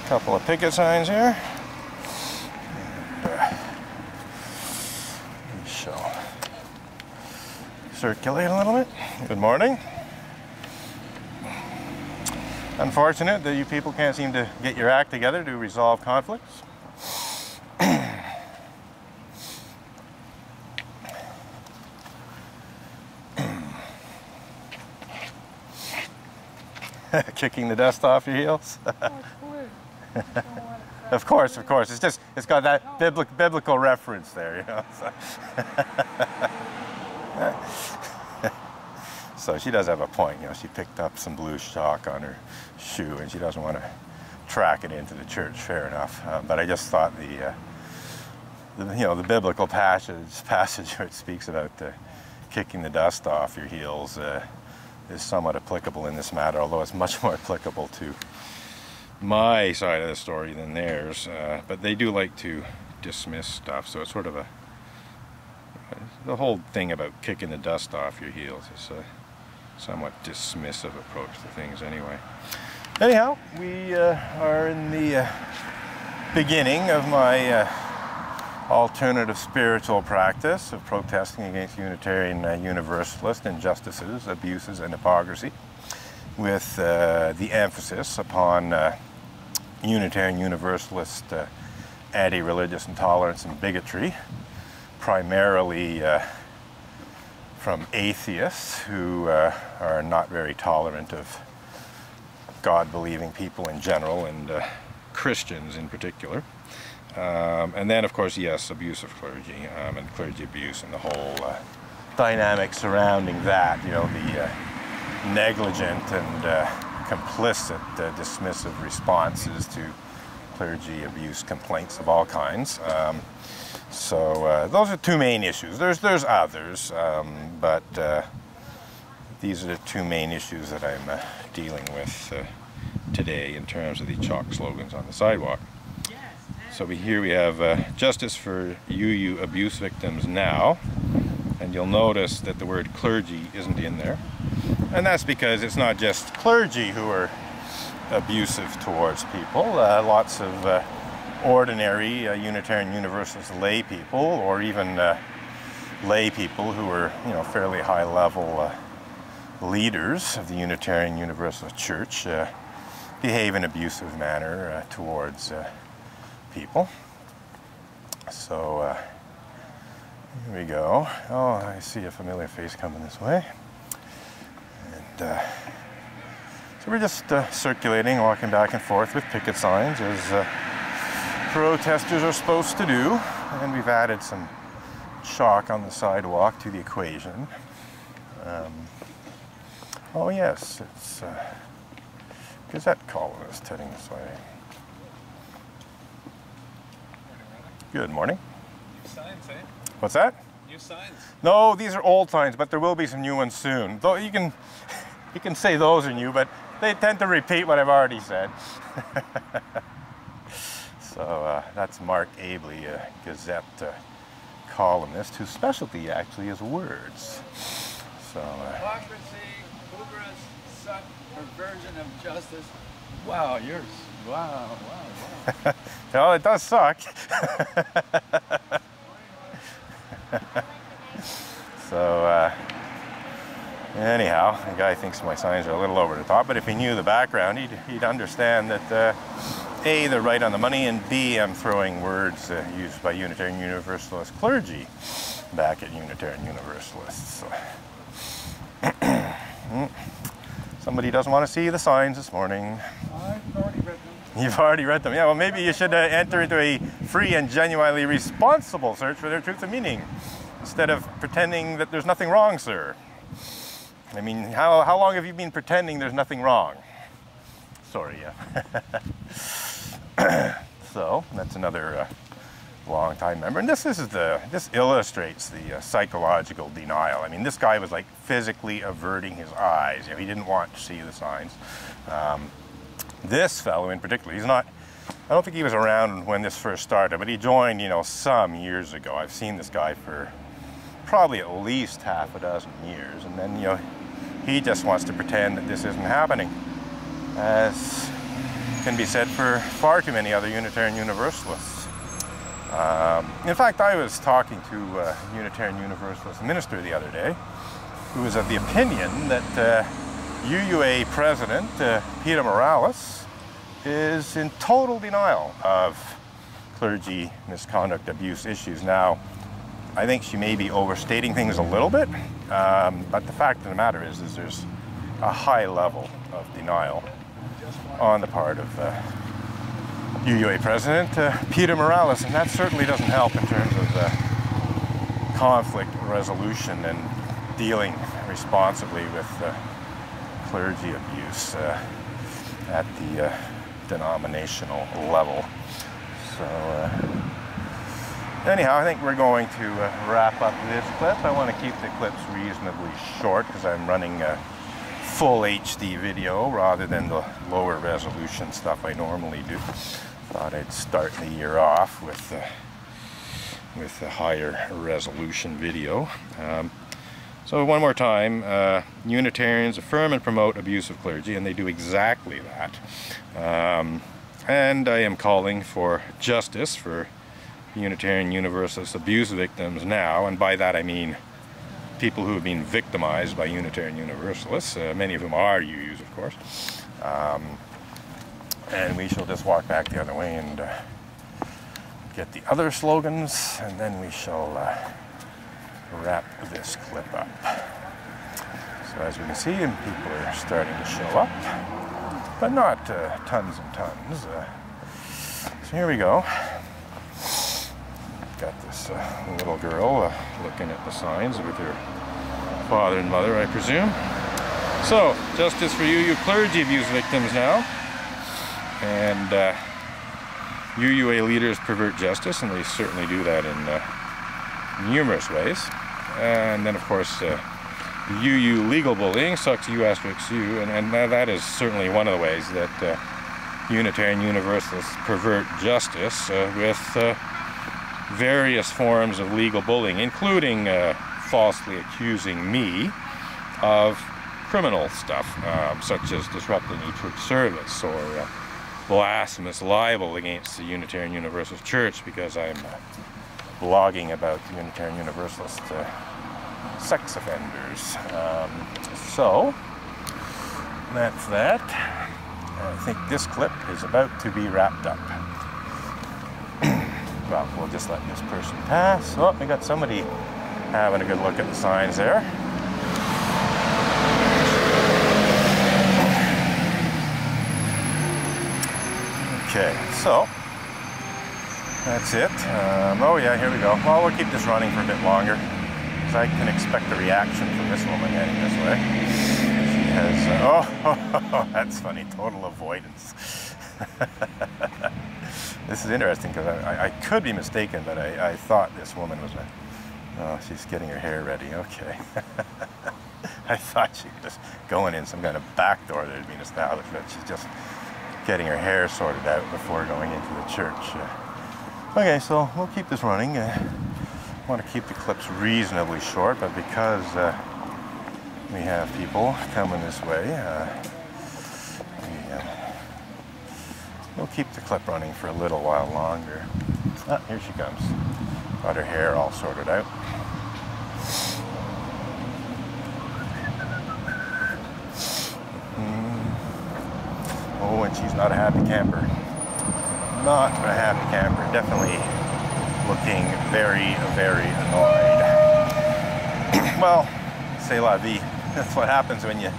Couple of picket signs here. We shall circulate a little bit. Good morning. Unfortunate that you people can't seem to get your act together to resolve conflicts. Kicking the dust off your heels. Of course. It's just, it's got that biblical reference there, you know. So she does have a point, you know. She picked up some blue chalk on her shoe, and she doesn't want to track it into the church. Fair enough. But I just thought the biblical passage where it speaks about kicking the dust off your heels is somewhat applicable in this matter, although it's much more applicable to my side of the story than theirs. But they do like to dismiss stuff, so it's sort of the whole thing about kicking the dust off your heels is a somewhat dismissive approach to things anyway. Anyhow, we are in the beginning of my alternative spiritual practice of protesting against Unitarian Universalist injustices, abuses, and hypocrisy, with the emphasis upon Unitarian Universalist anti-religious intolerance and bigotry, primarily from atheists who are not very tolerant of God-believing people in general and Christians in particular. And then, of course, yes, abuse of clergy and clergy abuse and the whole dynamic surrounding that, you know, the negligent and complicit dismissive responses to clergy abuse complaints of all kinds. So those are two main issues. There's others, but these are the two main issues that I'm dealing with today in terms of the chalk slogans on the sidewalk. So here we have justice for UU abuse victims now, and you'll notice that the word clergy isn't in there. And that's because it's not just clergy who are abusive towards people. Lots of ordinary Unitarian Universalist lay people, or even lay people who are, you know, fairly high-level leaders of the Unitarian Universalist Church, behave in an abusive manner towards people. So here we go. Oh, I see a familiar face coming this way. And so we're just circulating, walking back and forth with picket signs as protesters are supposed to do. And we've added some chalk on the sidewalk to the equation. Oh yes, it's Gazette columnist heading this way. Good morning. New signs, eh? What's that? New signs. No, these are old signs, but there will be some new ones soon. Though you can say those are new, but they tend to repeat what I've already said. So that's Mark Abley, a Gazette columnist whose specialty actually is words. So hypocrisy, hubris, suck, perversion of justice. Wow, yours. Wow. Well, it does suck. So, anyhow, the guy thinks my signs are a little over the top, but if he knew the background, he'd understand that A, they're right on the money, and B, I'm throwing words used by Unitarian Universalist clergy back at Unitarian Universalists. So. Somebody doesn't want to see the signs this morning. I've already read them. You've already read them. Yeah, well, maybe you should enter into a free and genuinely responsible search for their truth and meaning, instead of pretending that there's nothing wrong, sir. I mean, how long have you been pretending there's nothing wrong? Sorry, yeah. So, that's another long-time member. And this illustrates the psychological denial. I mean, this guy was like physically averting his eyes. You know, he didn't want to see the signs. This fellow in particular, I don't think he was around when this first started, but he joined, you know, some years ago. I've seen this guy for probably at least half a dozen years, and then, you know, he just wants to pretend that this isn't happening, as can be said for far too many other Unitarian Universalists. In fact, I was talking to a Unitarian Universalist minister the other day who was of the opinion that UUA President Peter Morales is in total denial of clergy misconduct abuse issues. Now, I think she may be overstating things a little bit, but the fact of the matter is there's a high level of denial on the part of UUA President Peter Morales, and that certainly doesn't help in terms of conflict resolution and dealing responsibly with clergy abuse at the denominational level. So anyhow, I think we're going to wrap up this clip. I want to keep the clips reasonably short because I'm running a full HD video rather than the lower resolution stuff I normally do. Thought I'd start the year off with a higher resolution video. So one more time, Unitarians affirm and promote abuse of clergy, and they do exactly that. And I am calling for justice for Unitarian Universalist abuse victims now, and by that I mean people who have been victimized by Unitarian Universalists, many of whom are UUs, of course. And we shall just walk back the other way and get the other slogans, and then we shall wrap this clip up. So as we can see, people are starting to show up, but not tons and tons. So here we go. Got this little girl looking at the signs with her father and mother, I presume. So, justice for UU clergy abuse victims now. And UUA leaders pervert justice, and they certainly do that in numerous ways. And then, of course, UU legal bullying, sucks U asterisk U, and that is certainly one of the ways that Unitarian Universalists pervert justice with various forms of legal bullying, including falsely accusing me of criminal stuff, such as disrupting a church service or blasphemous libel against the Unitarian Universalist Church because I'm blogging about Unitarian Universalist sex offenders. So that's that. I think this clip is about to be wrapped up. Well, we'll just let this person pass. Oh, we got somebody having a good look at the signs there. Okay, so that's it. Oh yeah, here we go. Well, we'll keep this running for a bit longer because I can expect a reaction from this woman heading this way. She has, oh, that's funny, total avoidance. This is interesting because I could be mistaken, but I thought this woman was oh, she's getting her hair ready, okay. I thought she was just going in some kind of back door that had been established, but she's just getting her hair sorted out before going into the church. Okay, so we'll keep this running. I want to keep the clips reasonably short, but because we have people coming this way, we'll keep the clip running for a little while longer. Ah, here she comes. Got her hair all sorted out. Oh, and she's not a happy camper. Not a happy camper. Definitely looking very, very annoyed. Well, c'est la vie. That's what happens when you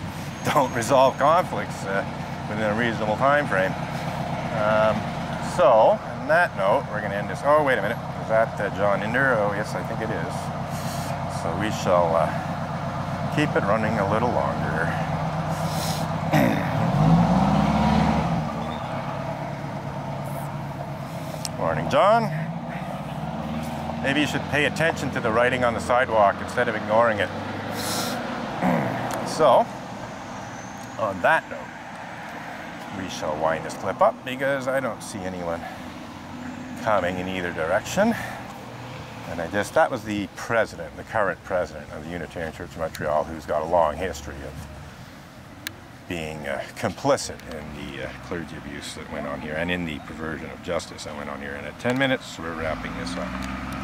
don't resolve conflicts within a reasonable time frame. So, on that note, we're going to end this. Oh, wait a minute. Is that John Inder? Oh, yes, I think it is. So we shall keep it running a little longer. Morning, John. Maybe you should pay attention to the writing on the sidewalk instead of ignoring it. So, on that note, we shall wind this clip up because I don't see anyone coming in either direction. And that was the president, the current president of the Unitarian Church of Montreal, who's got a long history of being complicit in the clergy abuse that went on here and in the perversion of justice that went on here. And at 10 minutes, we're wrapping this up.